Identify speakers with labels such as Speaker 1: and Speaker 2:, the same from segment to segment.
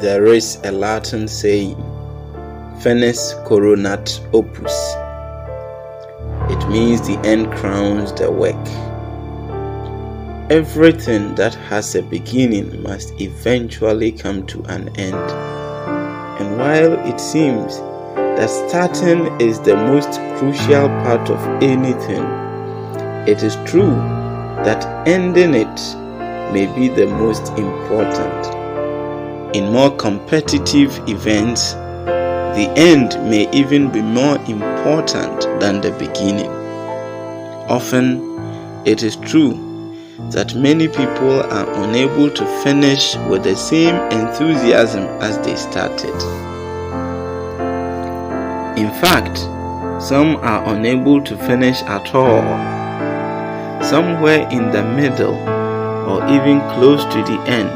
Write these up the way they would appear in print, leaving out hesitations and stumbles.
Speaker 1: There is a Latin saying, finis coronat opus. It means the end crowns the work. Everything that has a beginning must eventually come to an end. And while it seems that starting is the most crucial part of anything, it is true that ending it may be the most important. In more competitive events, the end may even be more important than the beginning. Often, it is true that many people are unable to finish with the same enthusiasm as they started. In fact, some are unable to finish at all. Somewhere in the middle, or even close to the end,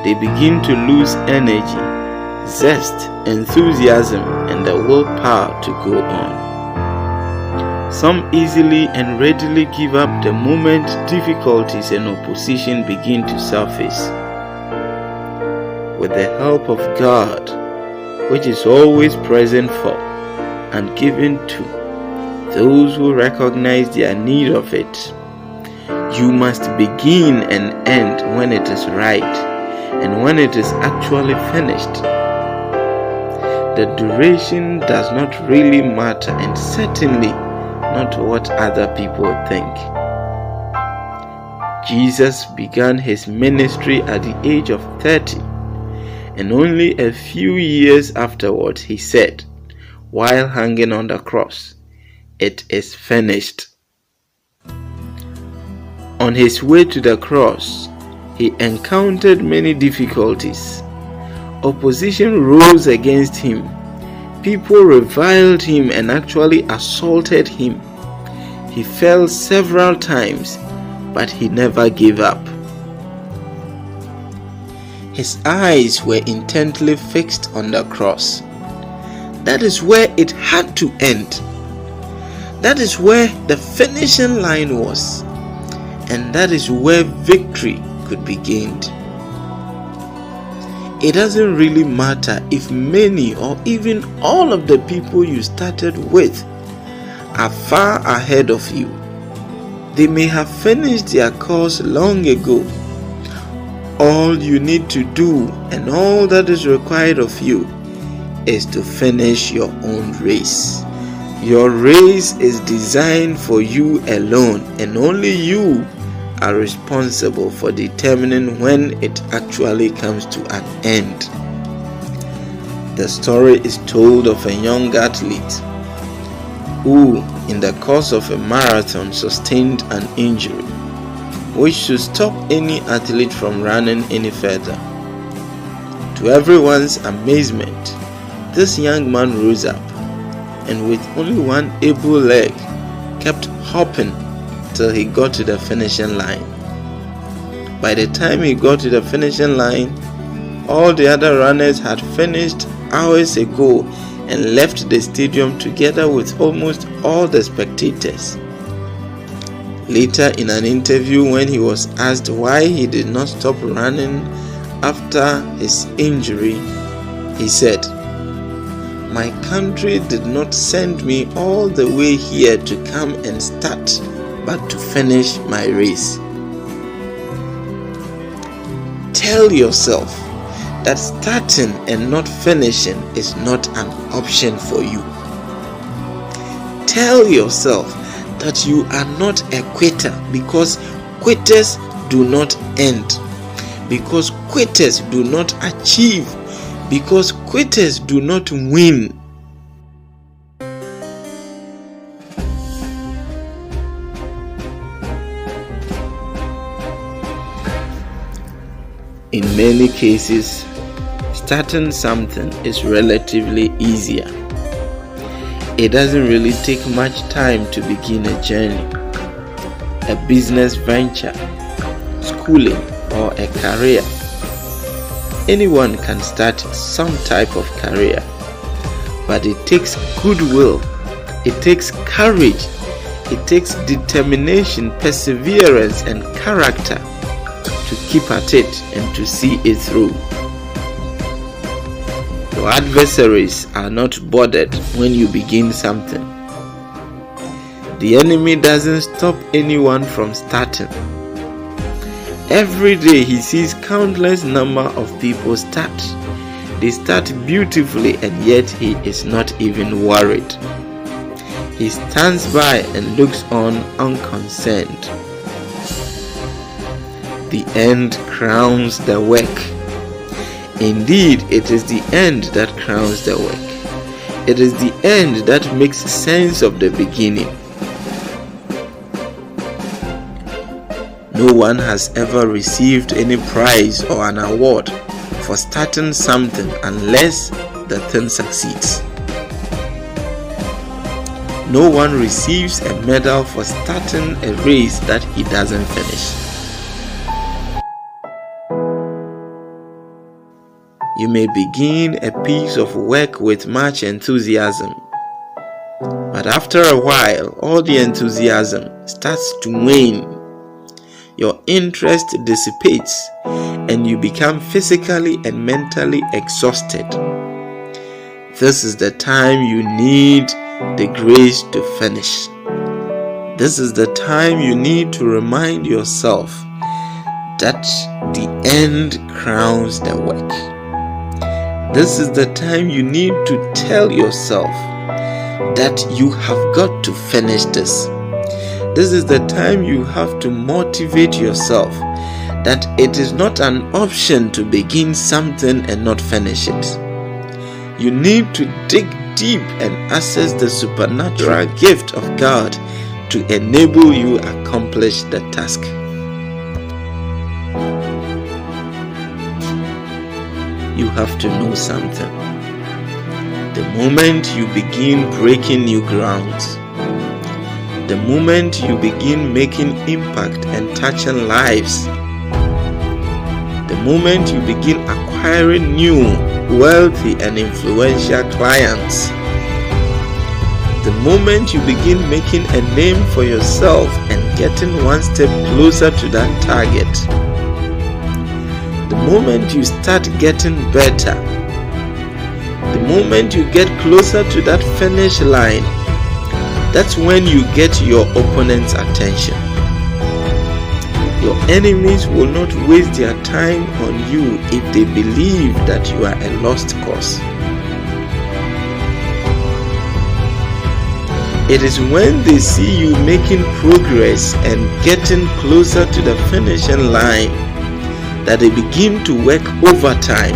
Speaker 1: they begin to lose energy, zest, enthusiasm, and the willpower to go on. Some easily and readily give up the moment difficulties and opposition begin to surface. With the help of God, which is always present for and given to those who recognize their need of it, you must begin and end when it is right and when it is actually finished. The duration does not really matter, and certainly not what other people think. Jesus began his ministry at the age of 30, and only a few years afterwards he said, while hanging on the cross, "It is finished." On his way to the cross, he encountered many difficulties. Opposition rose against him. People reviled him and actually assaulted him. He fell several times, but he never gave up. His eyes were intently fixed on the cross. That is where it had to end. That is where the finishing line was. And that is where victory could be gained. It doesn't really matter if many or even all of the people you started with are far ahead of you. They may have finished their course long ago. All you need to do and all that is required of you is to finish your own race. Your race is designed for you alone, and only you are responsible for determining when it actually comes to an end. The story is told of a young athlete who, in the course of a marathon, sustained an injury which should stop any athlete from running any further. To everyone's amazement, this young man rose up and with only one able leg kept hopping till he got to the finishing line. By the time he got to the finishing line, all the other runners had finished hours ago and left the stadium together with almost all the spectators. Later in an interview, when he was asked why he did not stop running after his injury, he said, "My country did not send me all the way here to come and start, but to finish my race." Tell yourself that starting and not finishing is not an option for you. Tell yourself that you are not a quitter, because quitters do not end, because quitters do not achieve, because quitters do not win. In many cases, starting something is relatively easier. It doesn't really take much time to begin a journey, a business venture, schooling, or a career. Anyone can start some type of career, but it takes goodwill, it takes courage, it takes determination, perseverance, and character to keep at it and to see it through. Your adversaries are not bothered when you begin something. The enemy doesn't stop anyone from starting. Every day he sees countless number of people start. They start beautifully, and yet he is not even worried. He stands by and looks on unconcerned. The end crowns the work. Indeed, it is the end that crowns the work. It is the end that makes sense of the beginning. No one has ever received any prize or an award for starting something unless the thing succeeds. No one receives a medal for starting a race that he doesn't finish. You may begin a piece of work with much enthusiasm, but after a while, all the enthusiasm starts to wane. Your interest dissipates, and you become physically and mentally exhausted. This is the time you need the grace to finish. This is the time you need to remind yourself that the end crowns the work. This is the time you need to tell yourself that you have got to finish this. This is the time you have to motivate yourself that it is not an option to begin something and not finish it. You need to dig deep and access the supernatural gift of God to enable you accomplish the task. You have to know something. The moment you begin breaking new grounds, the moment you begin making impact and touching lives, the moment you begin acquiring new, wealthy and influential clients, the moment you begin making a name for yourself and getting one step closer to that target, the moment you start getting better, the moment you get closer to that finish line, that's when you get your opponent's attention. Your enemies will not waste their time on you if they believe that you are a lost cause. It is when they see you making progress and getting closer to the finishing line that they begin to work overtime,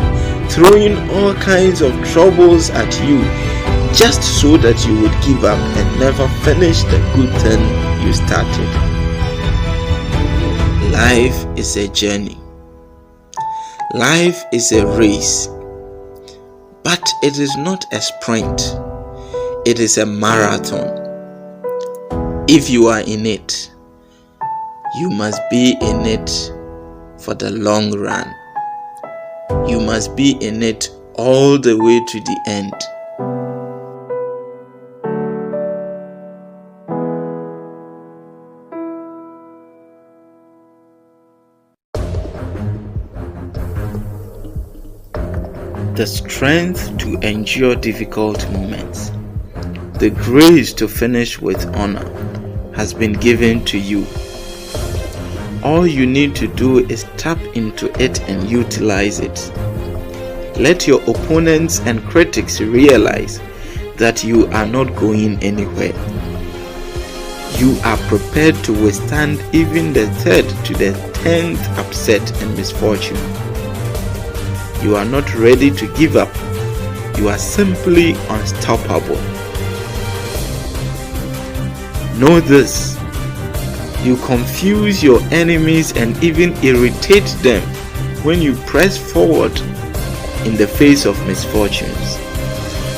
Speaker 1: throwing all kinds of troubles at you, just so that you would give up and never finish the good thing you started. Life is a journey. Life is a race. But it is not a sprint. It is a marathon. If you are in it, you must be in it for the long run. You must be in it all the way to the end. The strength to endure difficult moments, the grace to finish with honor has been given to you. All you need to do is tap into it and utilize it. Let your opponents and critics realize that you are not going anywhere. You are prepared to withstand even the 3rd to the 10th upset and misfortune. You are not ready to give up. You are simply unstoppable. Know this: you confuse your enemies and even irritate them when you press forward in the face of misfortunes.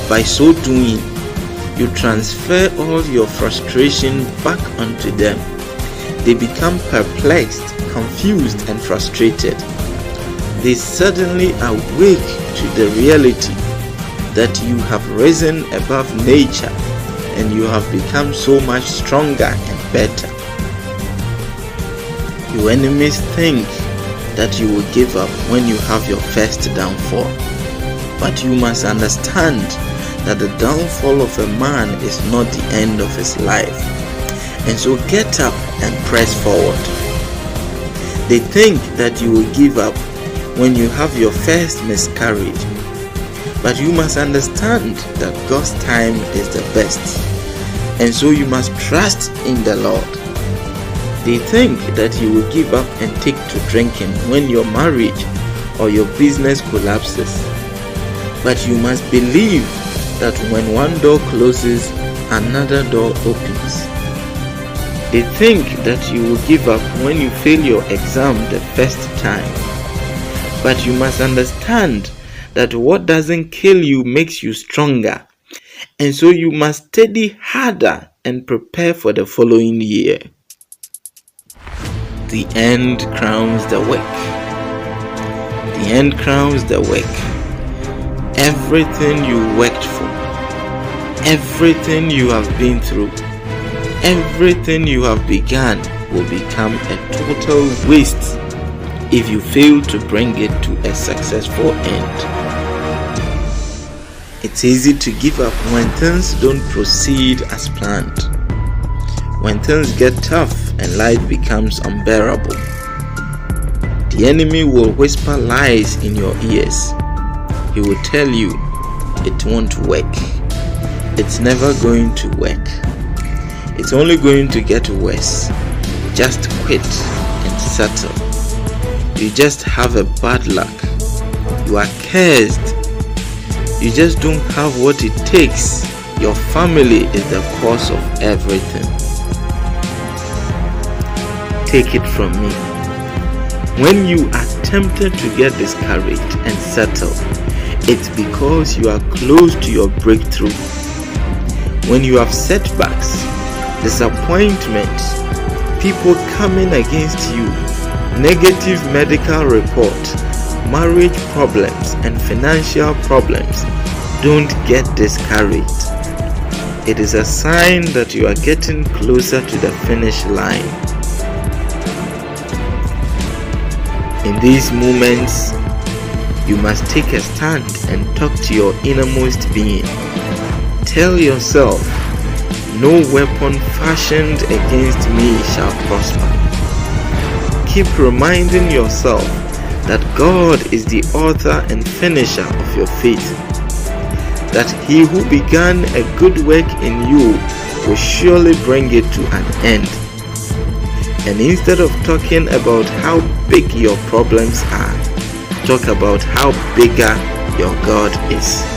Speaker 1: By so doing, you transfer all your frustration back onto them. They become perplexed, confused, and frustrated. They suddenly awake to the reality that you have risen above nature and you have become so much stronger and better. Your enemies think that you will give up when you have your first downfall, But you must understand that the downfall of a man is not the end of his life. And so get up and press forward. They think that you will give up when you have your first miscarriage. But you must understand that God's time is the best. And so you must trust in the Lord. They think that you will give up and take to drinking when your marriage or your business collapses. But you must believe that when one door closes, another door opens. They think that you will give up when you fail your exam the first time. But you must understand that what doesn't kill you makes you stronger. And so you must study harder and prepare for the following year. The end crowns the work. The end crowns the work. Everything you worked for, everything you have been through, everything you have begun will become a total waste if you fail to bring it to a successful end. It's easy to give up when things don't proceed as planned. When things get tough and life becomes unbearable, the enemy will whisper lies in your ears. He will tell you it won't work. It's never going to work. It's only going to get worse. Just quit and settle. You just have a bad luck. You are cursed. You just don't have what it takes. Your family is the cause of everything. Take it from me. When you are tempted to get discouraged and settle, it's because you are close to your breakthrough. When you have setbacks, disappointments, people coming against you, negative medical report, marriage problems, and financial problems, don't get discouraged. It is a sign that you are getting closer to the finish line. In these moments, you must take a stand and talk to your innermost being. Tell yourself, no weapon fashioned against me shall prosper. Keep reminding yourself that God is the author and finisher of your faith. That he who began a good work in you will surely bring it to an end. And instead of talking about how big your problems are, talk about how bigger your God is.